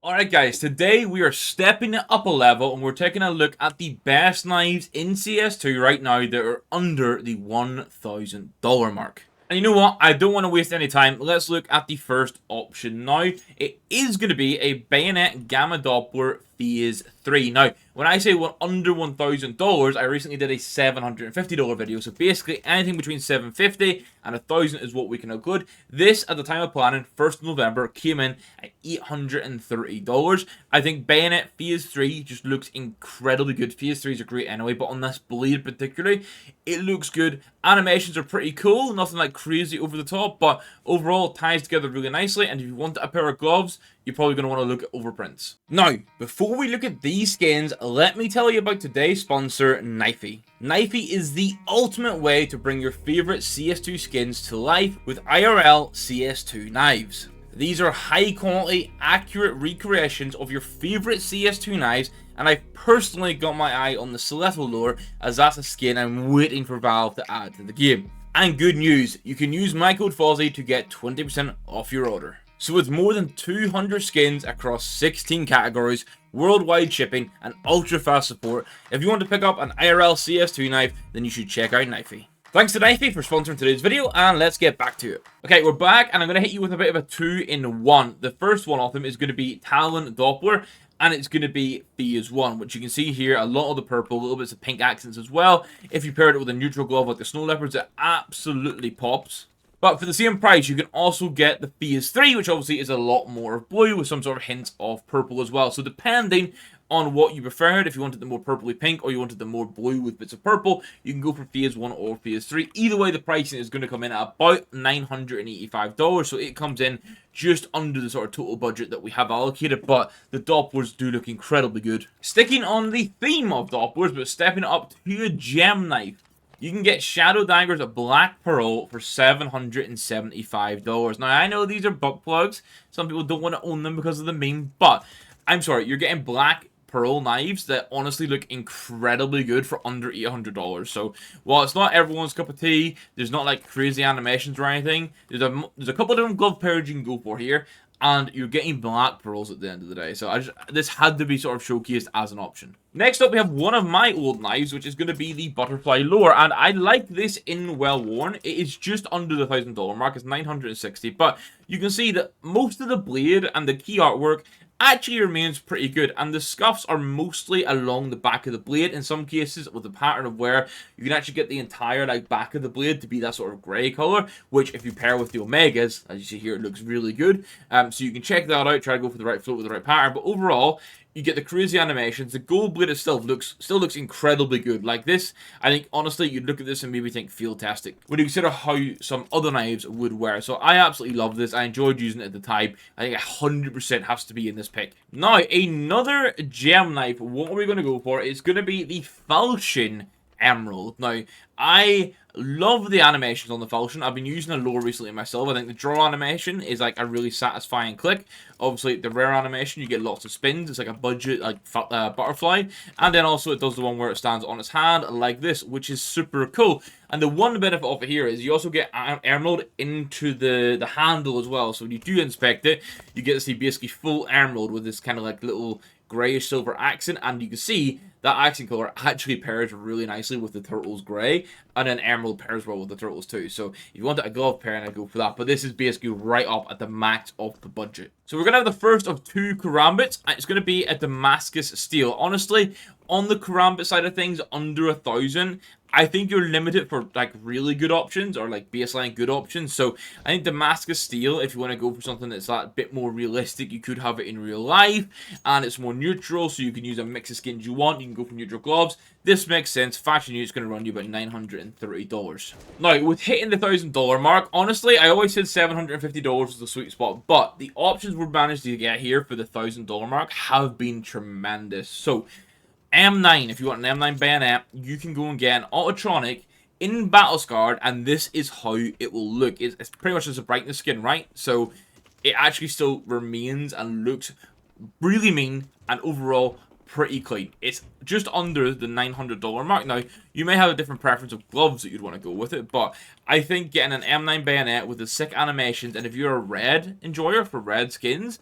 Alright guys, today we are stepping it up a level and we're taking a look at the best knives in CS2 right now that are under the $1,000 mark. And you know what, I don't want to waste any time, let's look at the first option now. It is going to be a Bayonet Gamma Doppler Phase 3. Now, when I say under $1,000, I recently did a $750 video, so basically anything between $750 and $1,000 is what we can include. This, at the time of planning, 1st of November, came in at $830. I think Bayonet Phase 3 just looks incredibly good. Phase 3s are great anyway, but on this blade particularly, it looks good. Animations are pretty cool, nothing like crazy over the top, but overall it ties together really nicely, and if you want a pair of gloves, you're probably going to want to look at overprints. Now, before we look at these skins, let me tell you about today's sponsor, Knifey. Knifey is the ultimate way to bring your favorite CS2 skins to life with IRL CS2 knives. These are high quality, accurate recreations of your favorite CS2 knives, and I've personally got my eye on the Cetto lure, as that's a skin I'm waiting for Valve to add to the game. And good news, you can use my code Fozzy to get 20% off your order. So with more than 200 skins across 16 categories, worldwide shipping, and ultra fast support, if you want to pick up an IRL CS2 knife, then you should check out Knifey. Thanks to Knifey for sponsoring today's video, and let's get back to it. Okay, we're back, and I'm going to hit you with a bit of a 2-in-1. The first one of them is going to be Tal Doppler, and it's going to be Phase 1, which you can see here, a lot of the purple, little bits of pink accents as well. If you paired it with a neutral glove like the Snow Leopards, it absolutely pops. But for the same price, you can also get the Phase 3, which obviously is a lot more of blue with some sort of hints of purple as well. So depending on what you preferred, if you wanted the more purpley pink or you wanted the more blue with bits of purple, you can go for Phase 1 or Phase 3. Either way, the pricing is going to come in at about $985, so it comes in just under the sort of total budget that we have allocated, but the Dopplers do look incredibly good. Sticking on the theme of Dopplers, but stepping up to a gem knife, you can get Shadow Daggers at Black Pearl for $775. Now, I know these are butt plugs. Some people don't want to own them because of the meme, but I'm sorry, you're getting Black Pearl knives that honestly look incredibly good for under $800. So, while it's not everyone's cup of tea, there's not like crazy animations or anything, there's a couple of different glove pairs you can go for here, and you're getting Black Pearls at the end of the day. So this had to be sort of showcased as an option. Next up, we have one of my old knives, which is going to be the Butterfly Lure, and I like this in Well Worn. It is just under the $1,000 mark, it's $960, but you can see that most of the blade and the key artwork actually remains pretty good, and the scuffs are mostly along the back of the blade. In some cases, with the pattern of wear, you can actually get the entire back of the blade to be that sort of grey colour, which if you pair with the Omegas, as you see here, it looks really good. So you can check that out, try to go for the right float with the right pattern, but overall, you get the crazy animations. The gold blade itself still looks incredibly good. Like this, I think, honestly, you'd look at this and maybe think Field-tastic when you consider how some other knives would wear. So I absolutely love this. I enjoyed using it at the time. I think 100% has to be in this pick. Now, another gem knife, what are we going to go for? It's going to be the Fion Emerald. Now, I love the animations on the Falchion. I've been using a lure recently myself. I think the draw animation is like a really satisfying click. Obviously, the rare animation, you get lots of spins. It's like a budget butterfly. And then also it does the one where it stands on its hand like this, which is super cool. And the one benefit of it here is you also get emerald into the handle as well. So when you do inspect it, you get to see basically full emerald with this kind of like little grayish silver accent, and you can see that accent color actually pairs really nicely with the turtle's gray, and then emerald pairs well with the turtles too. So if you wanted a glove pairing, I'd go for that, but this is basically right up at the max of the budget. So we're gonna have the first of two karambits, and it's gonna be a Damascus Steel. Honestly, on the karambit side of things, under 1,000, I think you're limited for like really good options or like baseline good options. So I think Damascus Steel, if you want to go for something that's a bit more realistic, you could have it in real life, and it's more neutral, so you can use a mix of skins you want. You can go for neutral gloves. This makes sense. Fashion Unit's going to run you about $930. Now, with hitting the $1,000 mark, honestly, I always said $750 was the sweet spot, but the options we've managed to get here for the $1,000 mark have been tremendous. So M9, if you want an M9 bayonet, you can go and get an Autotronic in Battle Scarred, and this is how it will look. It's pretty much just a brightness skin, right? So it actually still remains and looks really mean, and overall pretty clean. It's just under the $900 mark. Now, you may have a different preference of gloves that you'd want to go with it, but I think getting an M9 bayonet with the sick animations, and if you're a red enjoyer for red skins,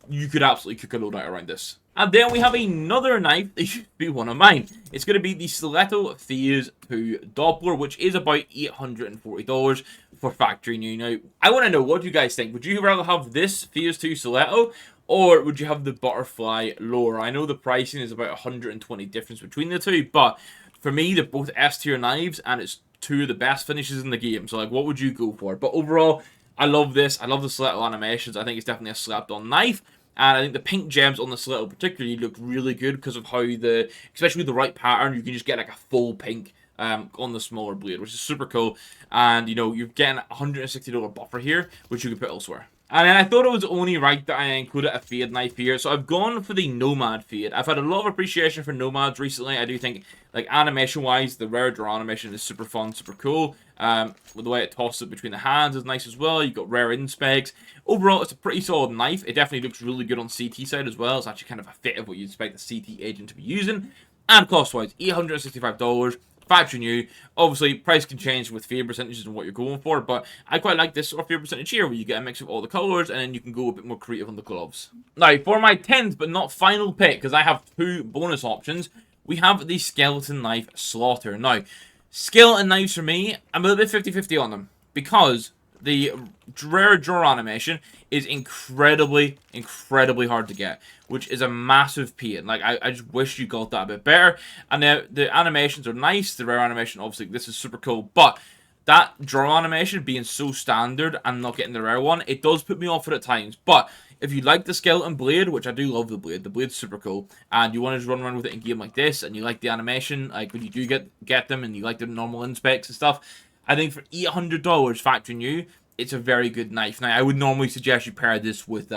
you could absolutely cook a load out around this. And then we have another knife that should be one of mine. It's going to be the Cetto CS2 Doppler, which is about $840 for factory new. Now, I want to know, what do you guys think? Would you rather have this CS2 Cetto, or would you have the butterfly lower? I know the pricing is about 120 difference between the two, but for me, they're both S tier knives, and it's two of the best finishes in the game. So, like, what would you go for? But overall, I love this. I love the Cetto animations. I think it's definitely a slapped-on knife. And I think the pink gems on the Cetto particularly look really good because of how especially with the right pattern, you can just get like a full pink on the smaller blade, which is super cool. And, you know, you're getting a $160 buffer here, which you can put elsewhere. And then I thought it was only right that I included a fade knife here. So I've gone for the Nomad fade. I've had a lot of appreciation for Nomads recently. I do think, like, animation-wise, the rare draw animation is super fun, super cool. With the way it tosses it between the hands is nice as well. You've got rare inspecs. Overall, it's a pretty solid knife. It definitely looks really good on CT side as well. It's actually kind of a fit of what you'd expect the CT agent to be using. And cost-wise, $865. Factory new. Obviously, price can change with fade percentages and what you're going for, but I quite like this sort of fade percentage here, where you get a mix of all the colors, and then you can go a bit more creative on the gloves. Now, for my 10th but not final pick, because I have two bonus options, we have the skeleton knife Slaughter. Now, skeleton knives for me, I'm a little bit 50-50 on them, because the rare draw animation is incredibly hard to get, which is a massive pain. Like, I just wish you got that a bit better. And the animations are nice. The rare animation, obviously, this is super cool. But that draw animation being so standard and not getting the rare one, it does put me off it at times. But if you like the skeleton blade, which I do love the blade's super cool, and you want to just run around with it in a game like this, and you like the animation, like when you do get them, and you like the normal inspecs and stuff, I think for $800 factory new, it's a very good knife. Now, I would normally suggest you pair this with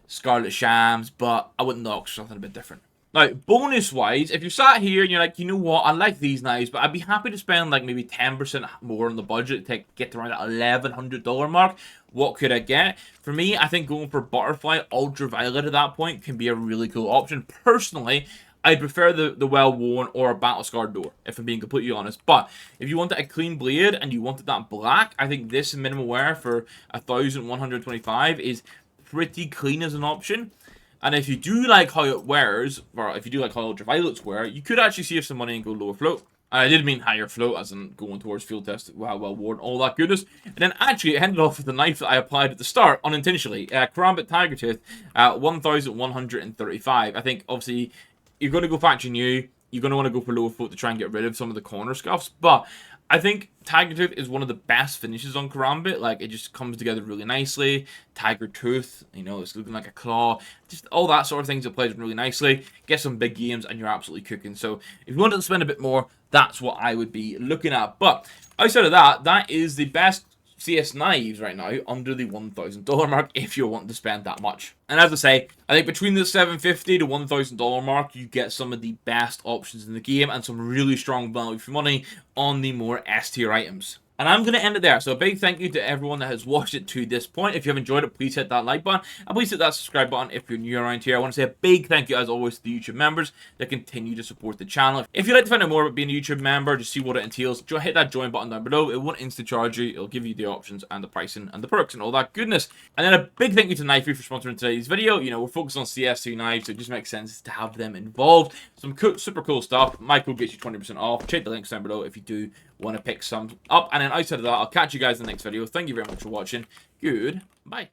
Scarlet Shams, but I wouldn't knock something a bit different. Now, bonus-wise, if you're sat here and you're like, you know what, I like these knives, but I'd be happy to spend like maybe 10% more on the budget to get to around that $1,100 mark, what could I get? For me, I think going for Butterfly Ultraviolet at that point can be a really cool option. Personally, I prefer the well-worn or a battle-scarred door, if I'm being completely honest. But if you wanted a clean blade and you wanted that black, I think this minimal wear for $1,125 is pretty clean as an option. And if you do like how it wears, or if you do like how ultraviolets wear, you could actually save some money and go lower float. I did mean higher float, as in going towards field test, well-worn, all that goodness. And then actually it ended off with the knife that I applied at the start, unintentionally. Karambit Tiger Tooth, $1,135. I think, obviously, you're going to go factory new. You're going to want to go for lower float to try and get rid of some of the corner scuffs. But I think Tiger Tooth is one of the best finishes on Karambit. Like, it just comes together really nicely. Tiger Tooth, you know, it's looking like a claw. Just all that sort of things that plays really nicely. Get some big games and you're absolutely cooking. So if you wanted to spend a bit more, that's what I would be looking at. But outside of that, that is the best CS knives right now under the $1,000 mark if you're wanting to spend that much. And as I say, I think between the $750 to $1,000 mark, you get some of the best options in the game and some really strong value for money on the more S tier items. And I'm going to end it there. So a big thank you to everyone that has watched it to this point. If you have enjoyed it, please hit that like button. And please hit that subscribe button if you're new around here. I want to say a big thank you, as always, to the YouTube members that continue to support the channel. If you'd like to find out more about being a YouTube member, just see what it entails, hit that join button down below. It won't instant charge you. It'll give you the options and the pricing and the perks and all that goodness. And then a big thank you to Knifey for sponsoring today's video. You know, we're focused on CS2 knives, so it just makes sense to have them involved. Some cool, super cool stuff. My code gets you 20% off. Check the links down below if you do want to pick some up. And then outside of that, I'll catch you guys in the next video. Thank you very much for watching. Goodbye.